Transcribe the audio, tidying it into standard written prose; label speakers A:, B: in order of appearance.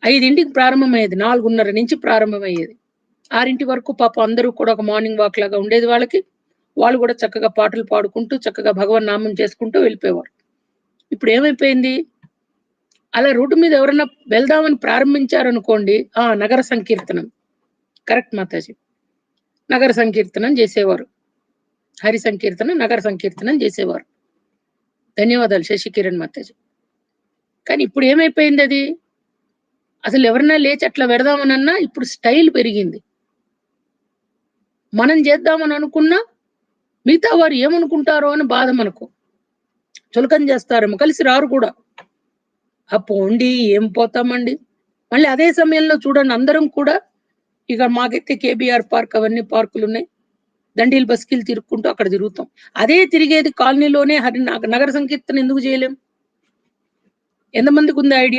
A: 5కి ప్రారంభమయ్యేది. 4:30 నుంచి ప్రారంభమయ్యేది. 6 వరకు పాపం అందరూ కూడా ఒక మార్నింగ్ వాక్ లాగా ఉండేది వాళ్ళకి. వాళ్ళు గూడా చక్కగా పాటలు పాడుకుంటూ, చక్కగా భగవన్నామం చేసుకుంటూ వెళ్ళిపోయేవారు. ఇప్పుడేమైపోయింది? అలా రోడ్డు మీద ఎవరన్నా వెళ్దామని ప్రారంభించారనుకోండి, నగర సంకీర్తనం. కరెక్ట్ మాతాజీ. నగర సంకీర్తనం జేసేవారు. హరి సంకీర్తన, నగర సంకీర్తనం జేసేవారు. ధన్యవాదాలు శశికిరణ్ మాతాజీ. కానీ ఇప్పుడేమైపోయిందది? అసలెవరన్నా లేచి అట్లా వెడదామనన్నా ఇప్పుడు స్టైల్ పెరిగింది. మనం జేద్దామని అనుకున్నా, మిగతా వారు ఏమనుకుంటారో అని బాధ మనకు. చులకన జేస్తారేమో, కలిసి రారు కూడా. పోండి ఏం పోతామండి. మళ్ళీ అదే సమయంలో చూడండి అందరం కూడా ఇక మాకైతే కేబీఆర్ పార్క్ అవన్నీ పార్కులున్నాయి. దండీలు బస్కిలు తిరుక్కుంటూ అక్కడ తిరుగుతాం. అదే తిరిగేది కాలనీలోనే నగర సంకీర్తన ఎందుకు జేయలేం? ఎంతమందికుంది ఐడియా?